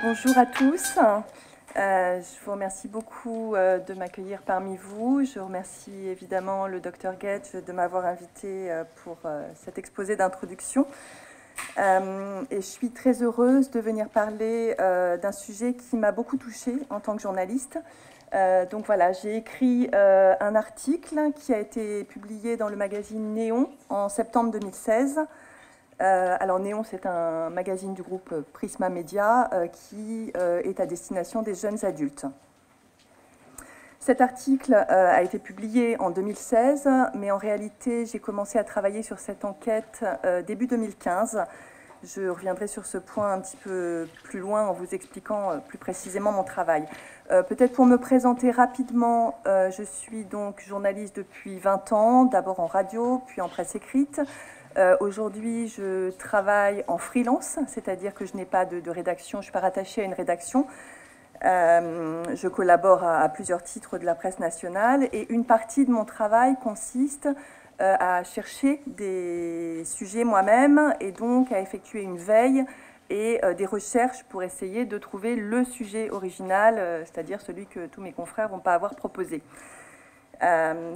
Bonjour à tous. Je vous remercie beaucoup de m'accueillir parmi vous. Je remercie évidemment le Dr Getch de m'avoir invité pour cet exposé d'introduction. Et je suis très heureuse de venir parler d'un sujet qui m'a beaucoup touchée en tant que journaliste. Donc voilà, j'ai écrit un article qui a été publié dans le magazine Néon en septembre 2016. Alors Néon, c'est un magazine du groupe Prisma Media qui est à destination des jeunes adultes. Cet article a été publié en 2016, mais en réalité, j'ai commencé à travailler sur cette enquête début 2015. Je reviendrai sur ce point un petit peu plus loin en vous expliquant plus précisément mon travail. Peut-être pour me présenter rapidement, je suis donc journaliste depuis 20 ans, d'abord en radio, puis en presse écrite. Aujourd'hui, je travaille en freelance, c'est-à-dire que je n'ai pas de rédaction, je ne suis pas rattachée à une rédaction. Je collabore à plusieurs titres de la presse nationale et une partie de mon travail consiste à chercher des sujets moi-même et donc à effectuer une veille et des recherches pour essayer de trouver le sujet original, c'est-à-dire celui que tous mes confrères ne vont pas avoir proposé.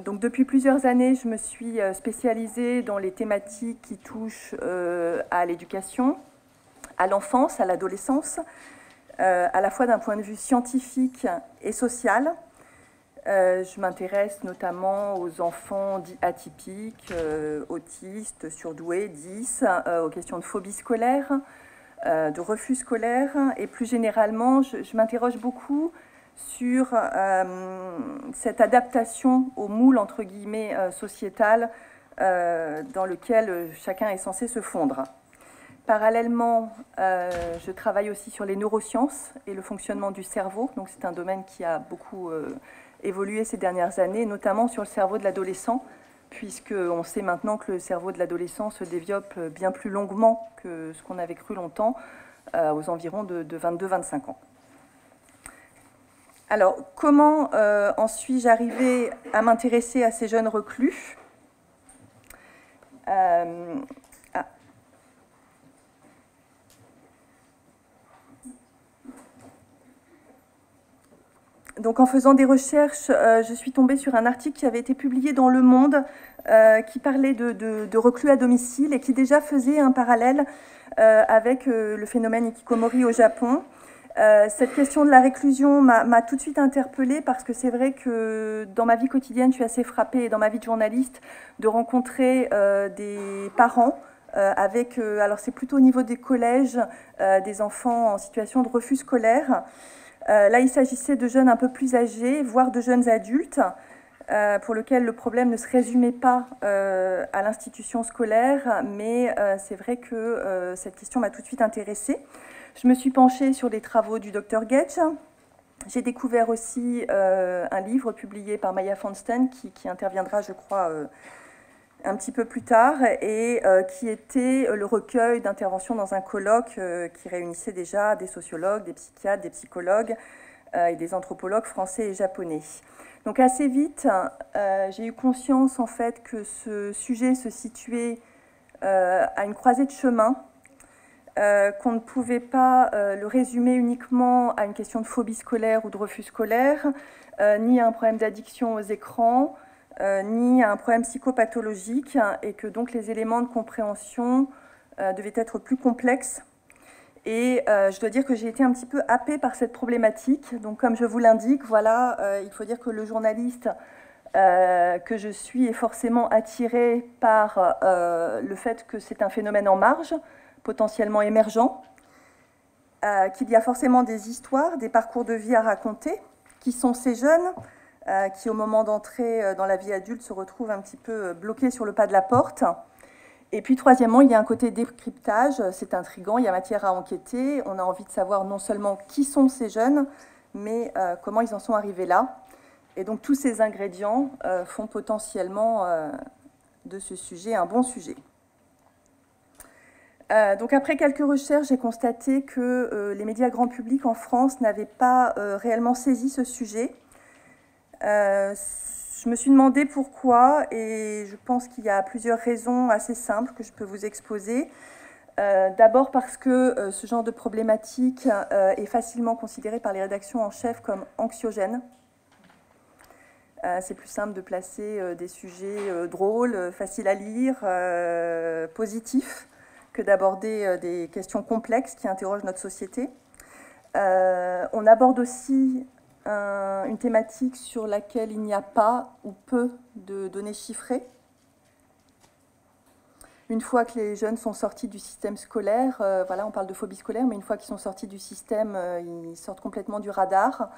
Donc depuis plusieurs années, je me suis spécialisée dans les thématiques qui touchent à l'éducation, à l'enfance, à l'adolescence, à la fois d'un point de vue scientifique et social. Je m'intéresse notamment aux enfants dits atypiques, autistes, surdoués, 10, aux questions de phobie scolaire, de refus scolaire, et plus généralement, je m'interroge beaucoup sur cette adaptation au moule, entre guillemets, sociétal dans lequel chacun est censé se fondre. Parallèlement, je travaille aussi sur les neurosciences et le fonctionnement du cerveau. Donc c'est un domaine qui a beaucoup évolué ces dernières années, notamment sur le cerveau de l'adolescent, puisqu'on sait maintenant que le cerveau de l'adolescent se développe bien plus longuement que ce qu'on avait cru longtemps, aux environs de 22-25 ans. Alors, comment en suis-je arrivée à m'intéresser à ces jeunes reclus ? Donc, en faisant des recherches, je suis tombée sur un article qui avait été publié dans Le Monde qui parlait de reclus à domicile et qui déjà faisait un parallèle avec le phénomène hikikomori au Japon. Cette question de la réclusion m'a tout de suite interpellée parce que c'est vrai que dans ma vie quotidienne, je suis assez frappée, et dans ma vie de journaliste, de rencontrer des parents avec, alors c'est plutôt au niveau des collèges, des enfants en situation de refus scolaire. Là, il s'agissait de jeunes un peu plus âgés, voire de jeunes adultes, pour lesquels le problème ne se résumait pas à l'institution scolaire, mais c'est vrai que cette question m'a tout de suite intéressée. Je me suis penchée sur les travaux du Dr Getch. J'ai découvert aussi un livre publié par Maya Feinstein qui interviendra, je crois, un petit peu plus tard, et qui était le recueil d'interventions dans un colloque qui réunissait déjà des sociologues, des psychiatres, des psychologues et des anthropologues français et japonais. Donc assez vite, j'ai eu conscience en fait que ce sujet se situait à une croisée de chemin, qu'on ne pouvait pas le résumer uniquement à une question de phobie scolaire ou de refus scolaire, ni à un problème d'addiction aux écrans, ni à un problème psychopathologique, et que donc les éléments de compréhension devaient être plus complexes. Et je dois dire que j'ai été un petit peu happée par cette problématique. Donc comme je vous l'indique, voilà, il faut dire que le journaliste que je suis est forcément attiré par le fait que c'est un phénomène en marge, potentiellement émergent, qu'il y a forcément des histoires, des parcours de vie à raconter, qui sont ces jeunes qui, au moment d'entrer dans la vie adulte, se retrouvent un petit peu bloqués sur le pas de la porte. Et puis, troisièmement, il y a un côté décryptage, c'est intriguant, il y a matière à enquêter, on a envie de savoir non seulement qui sont ces jeunes, mais comment ils en sont arrivés là. Et donc, tous ces ingrédients font potentiellement de ce sujet un bon sujet. Donc après quelques recherches, j'ai constaté que les médias grand public en France n'avaient pas réellement saisi ce sujet. Je me suis demandé pourquoi, et je pense qu'il y a plusieurs raisons assez simples que je peux vous exposer. D'abord parce que ce genre de problématique est facilement considéré par les rédactions en chef comme anxiogène. C'est plus simple de placer des sujets drôles, faciles à lire, positifs, que d'aborder des questions complexes qui interrogent notre société. On aborde aussi une thématique sur laquelle il n'y a pas ou peu de données chiffrées. Une fois que les jeunes sont sortis du système scolaire, voilà, on parle de phobie scolaire, mais une fois qu'ils sont sortis du système, ils sortent complètement du radar.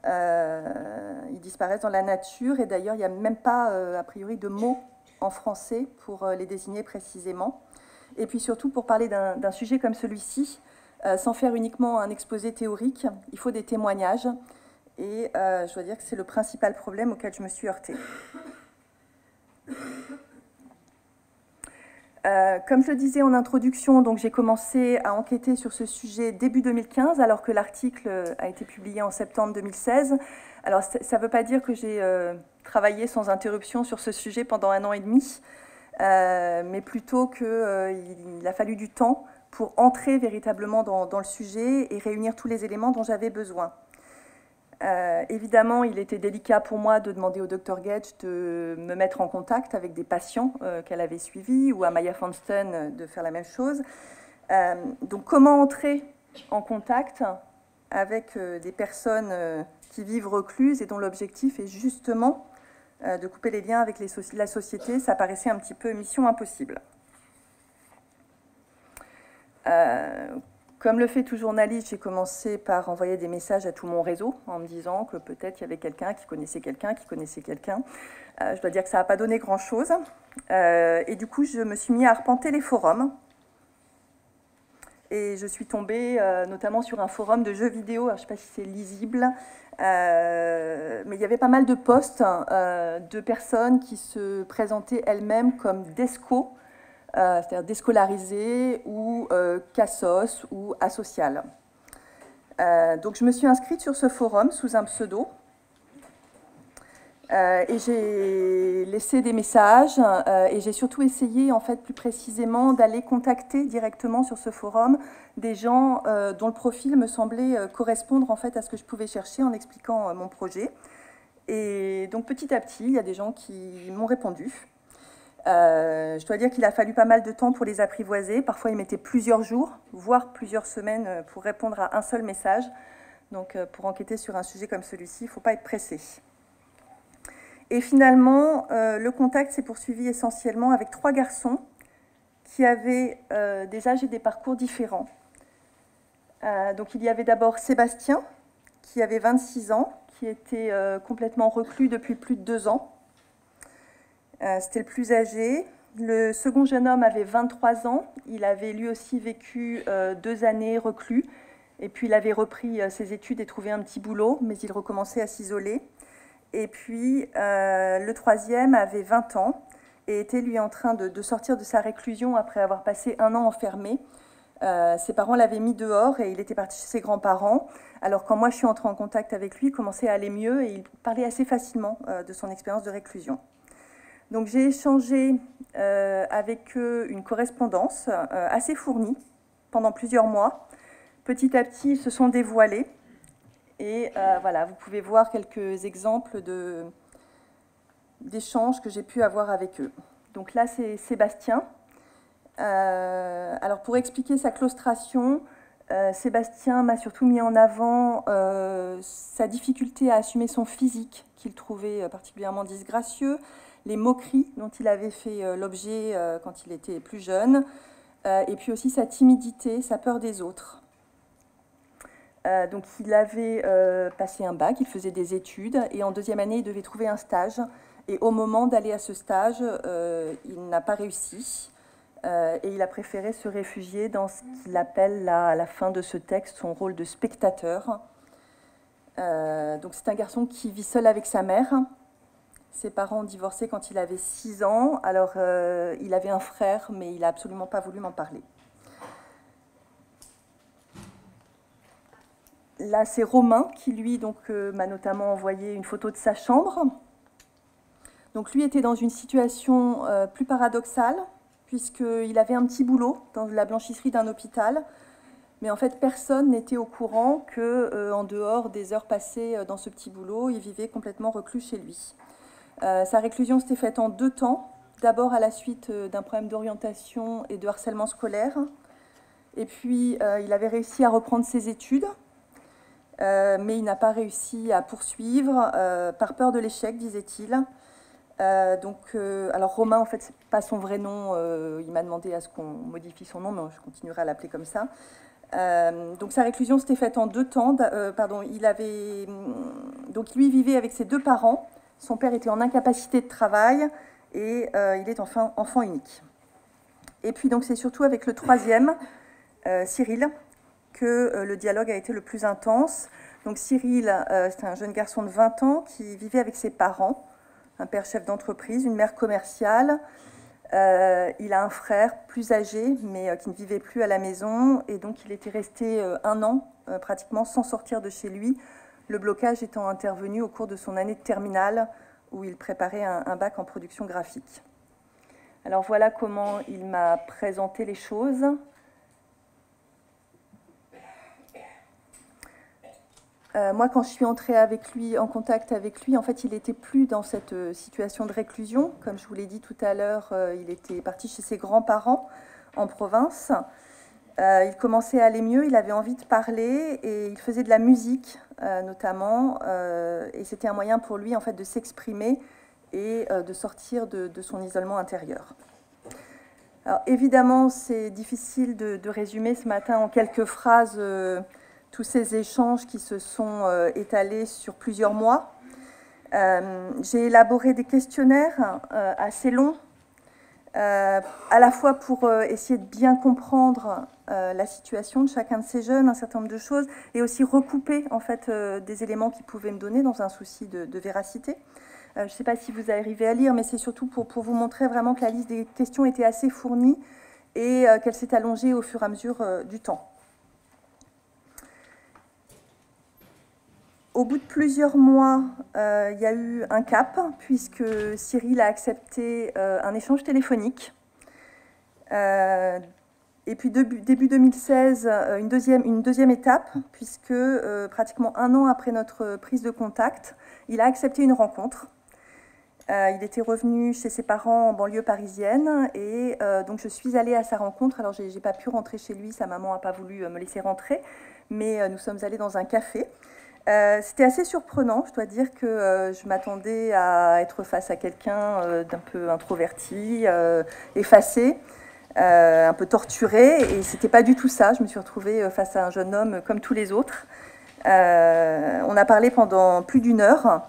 Ils disparaissent dans la nature, et d'ailleurs, il n'y a même pas, a priori, de mots en français pour les désigner précisément. Et puis surtout, pour parler d'un sujet comme celui-ci, sans faire uniquement un exposé théorique, il faut des témoignages. Et je dois dire que c'est le principal problème auquel je me suis heurtée. Comme je le disais en introduction, donc j'ai commencé à enquêter sur ce sujet début 2015, alors que l'article a été publié en septembre 2016. Alors ça ne veut pas dire que j'ai travaillé sans interruption sur ce sujet pendant 1 an et demi, mais plutôt qu'il a fallu du temps pour entrer véritablement dans le sujet et réunir tous les éléments dont j'avais besoin. Évidemment, il était délicat pour moi de demander au Dr Gedge de me mettre en contact avec des patients qu'elle avait suivis, ou à Maya Feinstein de faire la même chose. Donc comment entrer en contact avec des personnes qui vivent recluses et dont l'objectif est justement de couper les liens avec la société, ça paraissait un petit peu mission impossible. Comme le fait tout journaliste, j'ai commencé par envoyer des messages à tout mon réseau en me disant que peut-être il y avait quelqu'un qui connaissait quelqu'un qui connaissait quelqu'un. Je dois dire que ça n'a pas donné grand-chose. Et du coup, je me suis mis à arpenter les forums. Et je suis tombée notamment sur un forum de jeux vidéo. Alors, je ne sais pas si c'est lisible, mais il y avait pas mal de posts de personnes qui se présentaient elles-mêmes comme desco, c'est-à-dire déscolarisées ou cassos ou asociales. Donc je me suis inscrite sur ce forum sous un pseudo et j'ai laissé des messages et j'ai surtout essayé, en fait, plus précisément, d'aller contacter directement sur ce forum des gens dont le profil me semblait correspondre, en fait, à ce que je pouvais chercher en expliquant mon projet. Et donc petit à petit, il y a des gens qui m'ont répondu. Je dois dire qu'il a fallu pas mal de temps pour les apprivoiser. Parfois, ils mettaient plusieurs jours, voire plusieurs semaines pour répondre à un seul message. Donc, pour enquêter sur un sujet comme celui-ci, il ne faut pas être pressé. Et finalement, le contact s'est poursuivi essentiellement avec 3 garçons qui avaient des âges et des parcours différents. Donc, il y avait d'abord Sébastien, qui avait 26 ans, qui était complètement reclus depuis plus de 2 ans. C'était le plus âgé. Le second jeune homme avait 23 ans. Il avait lui aussi vécu 2 années reclus. Et puis il avait repris ses études et trouvé un petit boulot, mais il recommençait à s'isoler. Et puis le troisième avait 20 ans et était lui en train de sortir de sa réclusion après avoir passé 1 an enfermé. Ses parents l'avaient mis dehors et il était parti chez ses grands-parents. Alors quand moi je suis entrée en contact avec lui, il commençait à aller mieux et il parlait assez facilement de son expérience de réclusion. Donc j'ai échangé avec eux une correspondance assez fournie pendant plusieurs mois. Petit à petit, ils se sont dévoilés. Et voilà, vous pouvez voir quelques exemples d'échanges que j'ai pu avoir avec eux. Donc là, c'est Sébastien. Alors pour expliquer sa claustration, Sébastien m'a surtout mis en avant sa difficulté à assumer son physique, qu'il trouvait particulièrement disgracieux, les moqueries dont il avait fait l'objet quand il était plus jeune, et puis aussi sa timidité, sa peur des autres. Donc il avait passé un bac, il faisait des études, et en 2e année, il devait trouver un stage. Et au moment d'aller à ce stage, il n'a pas réussi, et il a préféré se réfugier dans ce qu'il appelle à la fin de ce texte son rôle de spectateur. Donc c'est un garçon qui vit seul avec sa mère. Ses parents ont divorcé quand il avait 6 ans. Alors, il avait un frère, mais il n'a absolument pas voulu m'en parler. Là, c'est Romain qui, lui, m'a notamment envoyé une photo de sa chambre. Donc, lui était dans une situation plus paradoxale, puisqu'il avait un petit boulot dans la blanchisserie d'un hôpital. Mais en fait, personne n'était au courant qu'en dehors des heures passées dans ce petit boulot, il vivait complètement reclus chez lui. Sa réclusion s'était faite en 2 temps. D'abord à la suite d'un problème d'orientation et de harcèlement scolaire. Et puis, il avait réussi à reprendre ses études, mais il n'a pas réussi à poursuivre par peur de l'échec, disait-il. Alors Romain, en fait, c'est pas son vrai nom. Il m'a demandé à ce qu'on modifie son nom, mais je continuerai à l'appeler comme ça. Donc sa réclusion s'était faite en 2 temps. Donc lui vivait avec ses 2 parents. Son père était en incapacité de travail et il est enfant unique. Et puis donc c'est surtout avec le 3e, Cyril, que le dialogue a été le plus intense. Donc Cyril, c'est un jeune garçon de 20 ans qui vivait avec ses parents, un père chef d'entreprise, une mère commerciale. Il a un frère plus âgé, mais qui ne vivait plus à la maison, et donc il était resté 1 an, pratiquement, sans sortir de chez lui, le blocage étant intervenu au cours de son année de terminale, où il préparait un bac en production graphique. Alors voilà comment il m'a présenté les choses. Moi, quand je suis entrée en contact avec lui, en fait, il n'était plus dans cette situation de réclusion. Comme je vous l'ai dit tout à l'heure, il était parti chez ses grands-parents en province. Il commençait à aller mieux, il avait envie de parler et il faisait de la musique, notamment. Et c'était un moyen pour lui, en fait, de s'exprimer et de sortir de son isolement intérieur. Alors, évidemment, c'est difficile de résumer ce matin en quelques phrases tous ces échanges qui se sont étalés sur plusieurs mois. J'ai élaboré des questionnaires assez longs, à la fois pour essayer de bien comprendre la situation de chacun de ces jeunes, un certain nombre de choses, et aussi recouper en fait, des éléments qu'ils pouvaient me donner dans un souci de véracité. Je ne sais pas si vous arrivez à lire, mais c'est surtout pour vous montrer vraiment que la liste des questions était assez fournie et qu'elle s'est allongée au fur et à mesure du temps. Au bout de plusieurs mois, il y a eu un cap, puisque Cyril a accepté un échange téléphonique. Et puis début 2016, une deuxième étape, puisque pratiquement 1 an après notre prise de contact, il a accepté une rencontre. Il était revenu chez ses parents en banlieue parisienne, et donc je suis allée à sa rencontre. Alors j'ai pas pu rentrer chez lui, sa maman n'a pas voulu me laisser rentrer, mais nous sommes allés dans un café. C'était assez surprenant, je dois dire que je m'attendais à être face à quelqu'un d'un peu introverti, effacé, un peu torturé, et c'était pas du tout ça. Je me suis retrouvée face à un jeune homme comme tous les autres. On a parlé pendant plus d'1 heure.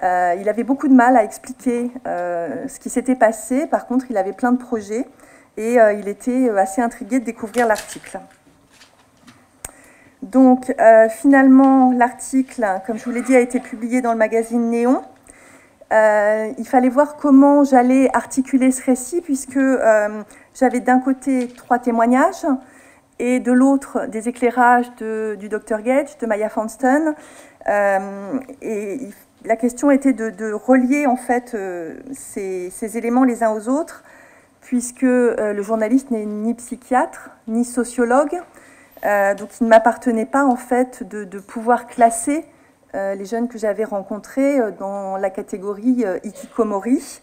Il avait beaucoup de mal à expliquer ce qui s'était passé. Par contre, il avait plein de projets et il était assez intrigué de découvrir l'article. Donc, finalement, l'article, comme je vous l'ai dit, a été publié dans le magazine Néon. Il fallait voir comment j'allais articuler ce récit, puisque j'avais d'un côté 3 témoignages et de l'autre des éclairages du Dr Gage, de Maya Fahnston. Et la question était de relier en fait ces éléments les uns aux autres, puisque le journaliste n'est ni psychiatre, ni sociologue. Donc il ne m'appartenait pas en fait de pouvoir classer les jeunes que j'avais rencontrés dans la catégorie hikikomori,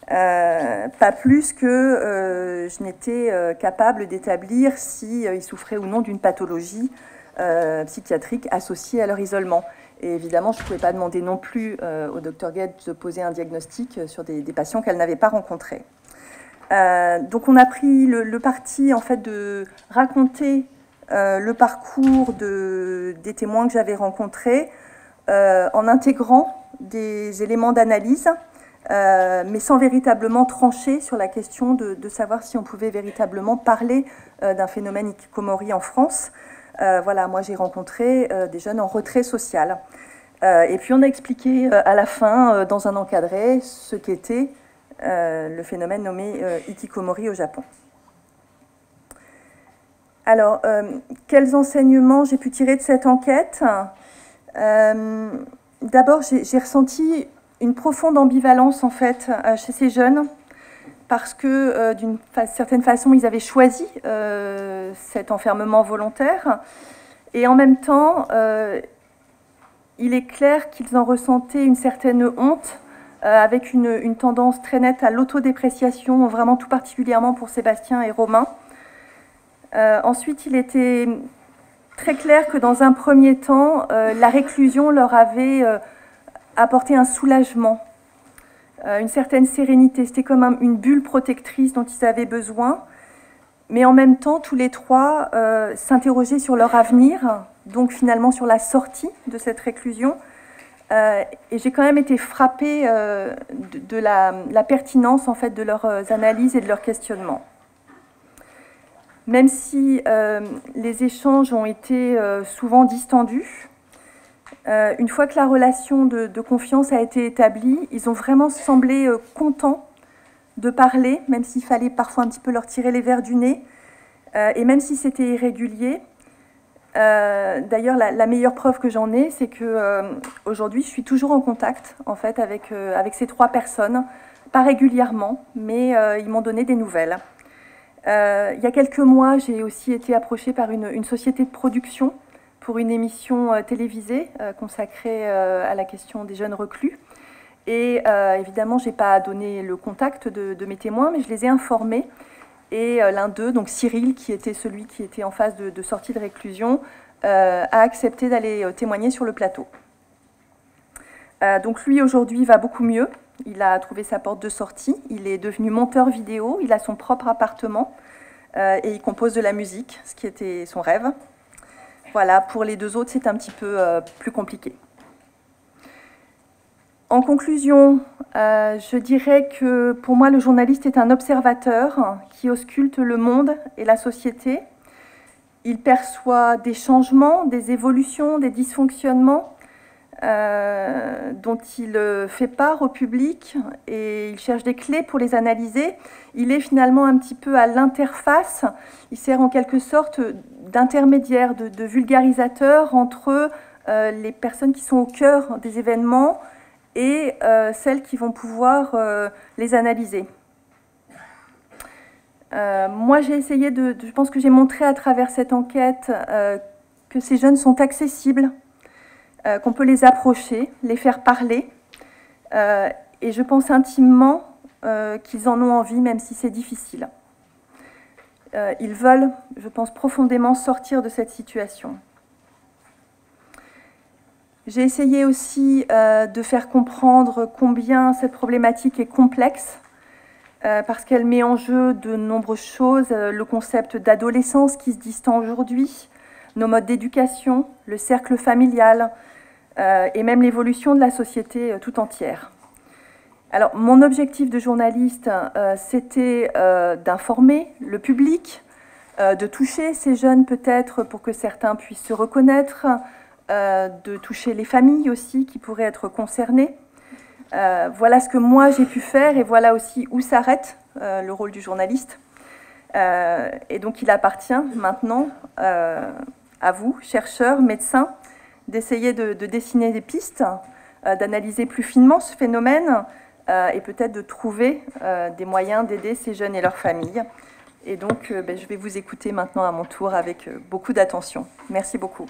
pas plus que je n'étais capable d'établir s'ils souffraient ou non d'une pathologie psychiatrique associée à leur isolement. Et évidemment, je ne pouvais pas demander non plus au Dr Gage de poser un diagnostic sur des patients qu'elle n'avait pas rencontrés. Donc on a pris le parti en fait de raconter le parcours des témoins que j'avais rencontrés en intégrant des éléments d'analyse, mais sans véritablement trancher sur la question de savoir si on pouvait véritablement parler d'un phénomène hikikomori en France. Voilà, moi j'ai rencontré des jeunes en retrait social. Et puis on a expliqué à la fin, dans un encadré, ce qu'était le phénomène nommé hikikomori au Japon. Alors, quels enseignements j'ai pu tirer de cette enquête? D'abord, j'ai ressenti une profonde ambivalence en fait chez ces jeunes, parce que d'une certaine façon, ils avaient choisi cet enfermement volontaire. Et en même temps, il est clair qu'ils en ressentaient une certaine honte, avec une tendance très nette à l'autodépréciation, vraiment tout particulièrement pour Sébastien et Romain. Ensuite, il était très clair que dans un premier temps, la réclusion leur avait apporté un soulagement, une certaine sérénité. C'était comme une bulle protectrice dont ils avaient besoin. Mais en même temps, tous les trois s'interrogeaient sur leur avenir, donc finalement sur la sortie de cette réclusion. Et j'ai quand même été frappée de la pertinence en fait, de leurs analyses et de leurs questionnements. Même si les échanges ont été souvent distendus, une fois que la relation de confiance a été établie, ils ont vraiment semblé contents de parler, même s'il fallait parfois un petit peu leur tirer les verres du nez, et même si c'était irrégulier. D'ailleurs, la meilleure preuve que j'en ai, c'est qu'aujourd'hui, je suis toujours en contact en fait, avec ces trois personnes, pas régulièrement, mais ils m'ont donné des nouvelles. Il y a quelques mois, j'ai aussi été approchée par une société de production pour une émission télévisée consacrée à la question des jeunes reclus. Et évidemment, je n'ai pas donné le contact de mes témoins, mais je les ai informés. Et l'un d'eux, donc Cyril, qui était celui qui était en phase de sortie de réclusion, a accepté d'aller témoigner sur le plateau. Donc lui, aujourd'hui, va beaucoup mieux. Il a trouvé sa porte de sortie. Il est devenu monteur vidéo. Il a son propre appartement. Et il compose de la musique, ce qui était son rêve. Voilà, pour les deux autres, c'est un petit peu plus compliqué. En conclusion, je dirais que pour moi, le journaliste est un observateur qui ausculte le monde et la société. Il perçoit des changements, des évolutions, des dysfonctionnements dont il fait part au public et il cherche des clés pour les analyser. Il est finalement un petit peu à l'interface. Il sert en quelque sorte d'intermédiaire, de vulgarisateur entre les personnes qui sont au cœur des événements et celles qui vont pouvoir les analyser. Moi, j'ai essayé je pense que j'ai montré à travers cette enquête que ces jeunes sont accessibles, qu'on peut les approcher, les faire parler, et je pense intimement qu'ils en ont envie, même si c'est difficile. Ils veulent, je pense profondément, sortir de cette situation. J'ai essayé aussi de faire comprendre combien cette problématique est complexe, parce qu'elle met en jeu de nombreuses choses, le concept d'adolescence qui se distend aujourd'hui, nos modes d'éducation, le cercle familial, et même l'évolution de la société tout entière. Alors, mon objectif de journaliste, c'était d'informer le public, de toucher ces jeunes peut-être pour que certains puissent se reconnaître, de toucher les familles aussi qui pourraient être concernées. Voilà ce que moi j'ai pu faire et voilà aussi où s'arrête le rôle du journaliste. Et donc il appartient maintenant à vous, chercheurs, médecins, d'essayer de dessiner des pistes, d'analyser plus finement ce phénomène et peut-être de trouver des moyens d'aider ces jeunes et leurs familles. Et donc je vais vous écouter maintenant à mon tour avec beaucoup d'attention. Merci beaucoup.